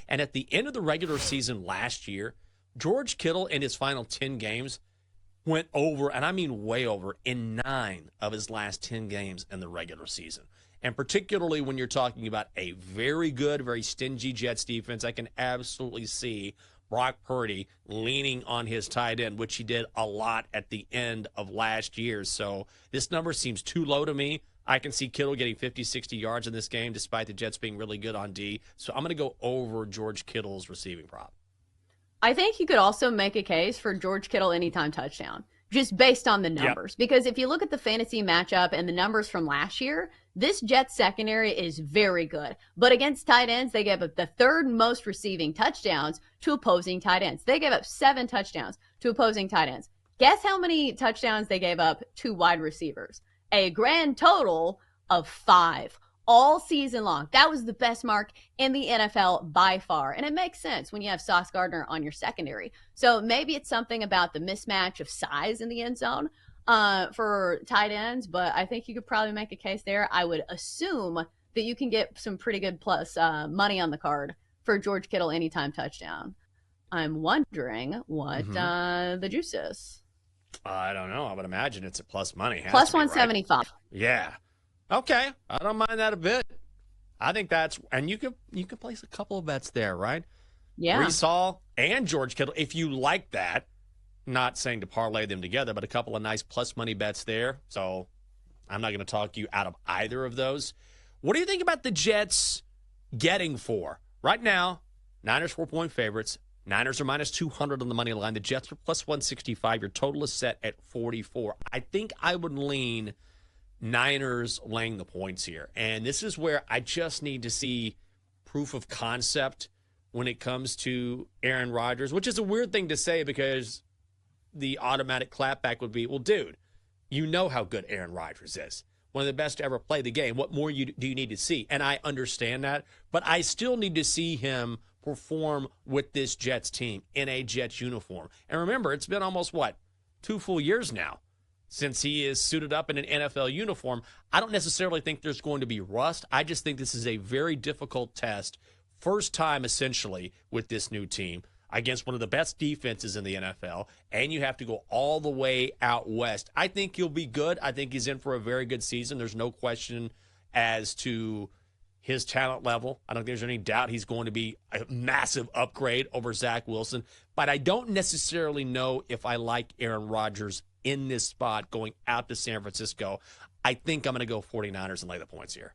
And at the end of the regular season last year, George Kittle in his final 10 games went over, and I mean way over, in 9 of his last 10 games in the regular season. And particularly when you're talking about a very good, very stingy Jets defense, I can absolutely see Brock Purdy leaning on his tight end, which he did a lot at the end of last year. So this number seems too low to me. I can see Kittle getting 50, 60 yards in this game, despite the Jets being really good on D. So I'm going to go over George Kittle's receiving prop. I think you could also make a case for George Kittle anytime touchdown, just based on the numbers. Yep. Because if you look at the fantasy matchup and the numbers from last year, this Jets secondary is very good. But against tight ends, they gave up the 3rd most receiving touchdowns to opposing tight ends. They gave up 7 touchdowns to opposing tight ends. Guess how many touchdowns they gave up to wide receivers? A grand total of 5 all season long. That was the best mark in the NFL by far. And it makes sense when you have Sauce Gardner on your secondary. So maybe it's something about the mismatch of size in the end zone for tight ends, but I think you could probably make a case there. I would assume that you can get some pretty good plus money on the card for George Kittle anytime touchdown. I'm wondering what the juice is. I don't know. I would imagine it's a plus money. Plus 175. Right? Yeah. Okay. I don't mind that a bit. I think that's, and you could place a couple of bets there, right? Yeah. Breece Hall and George Kittle, if you like that. Not saying to parlay them together, but a couple of nice plus money bets there. So I'm not going to talk you out of either of those. What do you think about the Jets getting for? Right now, Niners 4-point favorites. Niners are minus 200 on the money line. The Jets are plus 165. Your total is set at 44. I think I would lean Niners laying the points here. And this is where I just need to see proof of concept when it comes to Aaron Rodgers, which is a weird thing to say because the automatic clapback would be, well, dude, you know how good Aaron Rodgers is. One of the best to ever play the game. What more do you need to see? And I understand that, but I still need to see him perform with this Jets team in a Jets uniform. And remember, it's been almost, 2 full years now since he is suited up in an NFL uniform. I don't necessarily think there's going to be rust. I just think this is a very difficult test. First time, essentially, with this new team against one of the best defenses in the NFL, and you have to go all the way out west. I think he'll be good. I think he's in for a very good season. There's no question as to his talent level. I don't think there's any doubt he's going to be a massive upgrade over Zach Wilson, but I don't necessarily know if I like Aaron Rodgers in this spot going out to San Francisco. I think I'm going to go 49ers and lay the points here.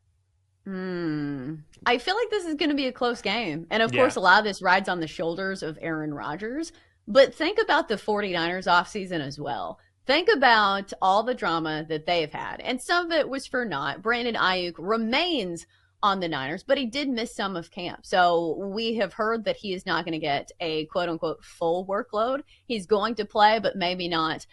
I feel like this is going to be a close game. And of course, a lot of this rides on the shoulders of Aaron Rodgers. But think about the 49ers offseason as well. Think about all the drama that they've had. And some of it was for naught. Brandon Ayuk remains on the Niners, but he did miss some of camp. So we have heard that he is not going to get a quote-unquote full workload. He's going to play, but maybe not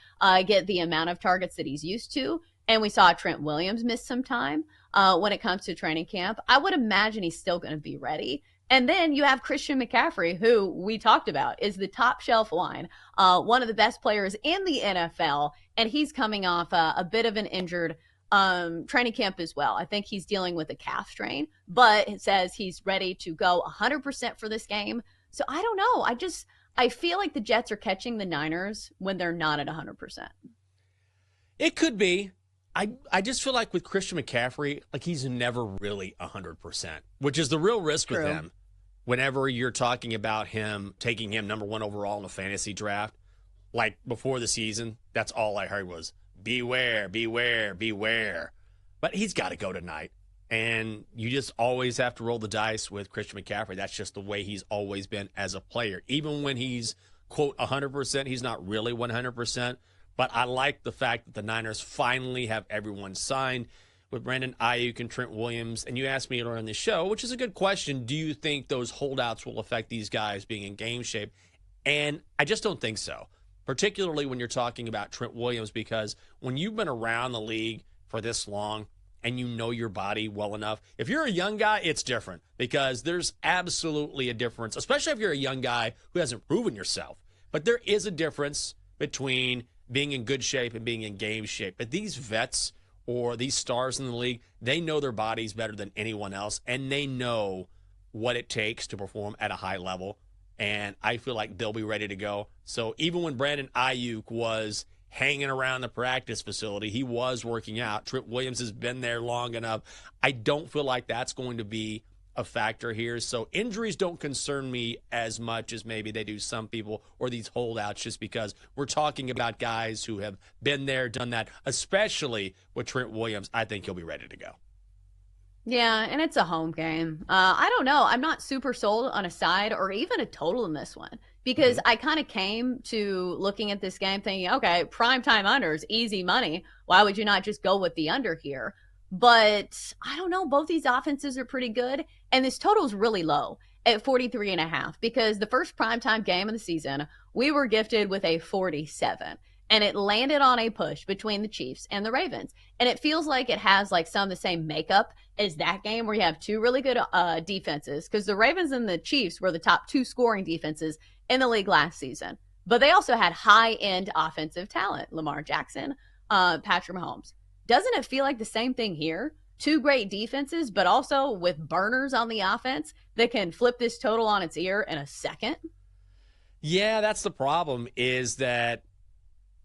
get the amount of targets that he's used to. And we saw Trent Williams miss some time when it comes to training camp. I would imagine he's still going to be ready. And then you have Christian McCaffrey, who we talked about is the top shelf line, one of the best players in the NFL. And he's coming off a bit of an injured training camp as well. I think he's dealing with a calf strain, but it says he's ready to go 100% for this game. So I don't know. I feel like the Jets are catching the Niners when they're not at 100%. It could be. I just feel like with Christian McCaffrey, like he's never really 100%, which is the real risk with him. Whenever you're talking about him, taking him number 1 overall in a fantasy draft, like before the season, that's all I heard was, beware, beware, beware. But he's got to go tonight. And you just always have to roll the dice with Christian McCaffrey. That's just the way he's always been as a player. Even when he's, quote, 100%, he's not really 100%. But I like the fact that the Niners finally have everyone signed with Brandon Ayuk and Trent Williams. And you asked me earlier in the show, which is a good question, do you think those holdouts will affect these guys being in game shape? And I just don't think so, particularly when you're talking about Trent Williams, because when you've been around the league for this long and you know your body well enough, if you're a young guy, it's different because there's absolutely a difference, especially if you're a young guy who hasn't proven yourself. But there is a difference between being in good shape and being in game shape. But these vets or these stars in the league, they know their bodies better than anyone else, and they know what it takes to perform at a high level, and I feel like they'll be ready to go. So even when Brandon Ayuk was hanging around the practice facility, he was working out. Trent Williams has been there long enough. I don't feel like that's going to be a factor here. So injuries don't concern me as much as maybe they do some people or these holdouts, just because we're talking about guys who have been there, done that, especially with Trent Williams. I think he'll be ready to go. Yeah, and it's a home game. I don't know. I'm not super sold on a side or even a total in this one because I kind of came to looking at this game thinking, okay, primetime unders, easy money. Why would you not just go with the under here? But I don't know. Both these offenses are pretty good, and this total is really low at 43.5 because the first primetime game of the season, we were gifted with a 47. And it landed on a push between the Chiefs and the Ravens. And it feels like it has like some of the same makeup as that game where you have two really good defenses, because the Ravens and the Chiefs were the top two scoring defenses in the league last season. But they also had high-end offensive talent, Lamar Jackson, Patrick Mahomes. Doesn't it feel like the same thing here? Two great defenses, but also with burners on the offense that can flip this total on its ear in a second? Yeah, that's the problem, is that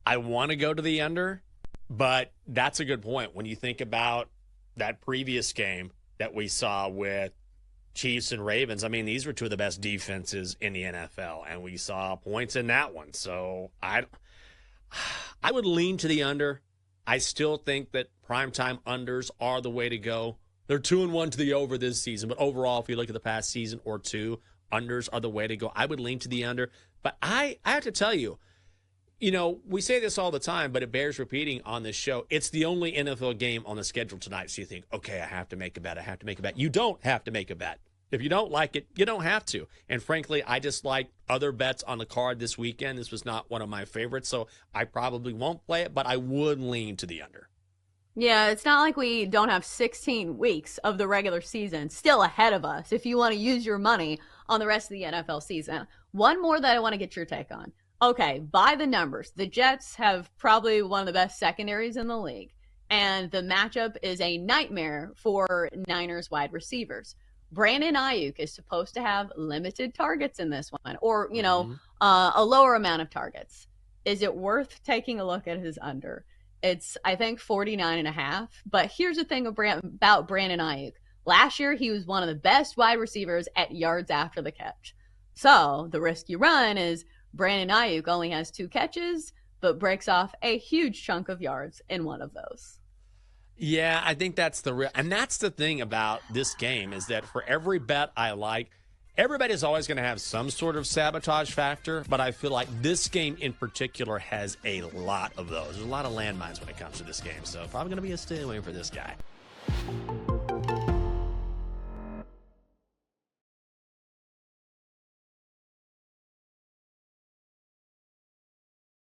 I want to go to the under, but that's a good point. When you think about that previous game that we saw with Chiefs and Ravens, I mean, these were two of the best defenses in the NFL, and we saw points in that one. So I would lean to the under. I still think that primetime unders are the way to go. They're 2-1 to the over this season, but overall, if you look at the past season or two, unders are the way to go. I would lean to the under, but I have to tell you, we say this all the time, but it bears repeating on this show. It's the only NFL game on the schedule tonight. So you think, okay, I have to make a bet. I have to make a bet. You don't have to make a bet. If you don't like it, you don't have to. And frankly, I just like other bets on the card this weekend. This was not one of my favorites, so I probably won't play it, but I would lean to the under. Yeah, it's not like we don't have 16 weeks of the regular season still ahead of us if you want to use your money on the rest of the NFL season. One more that I want to get your take on. Okay, by the numbers, the Jets have probably one of the best secondaries in the league, and the matchup is a nightmare for Niners wide receivers. Brandon Ayuk is supposed to have limited targets in this one, or, a lower amount of targets. Is it worth taking a look at his under? It's, I think, 49.5, but here's the thing about Brandon Ayuk. Last year, he was one of the best wide receivers at yards after the catch. So the risk you run is Brandon Ayuk only has 2 catches, but breaks off a huge chunk of yards in one of those. Yeah, I think that's and that's the thing about this game, is that for every bet I like, everybody's always going to have some sort of sabotage factor, but I feel like this game in particular has a lot of those. There's a lot of landmines when it comes to this game, so probably going to be a stay away for this guy.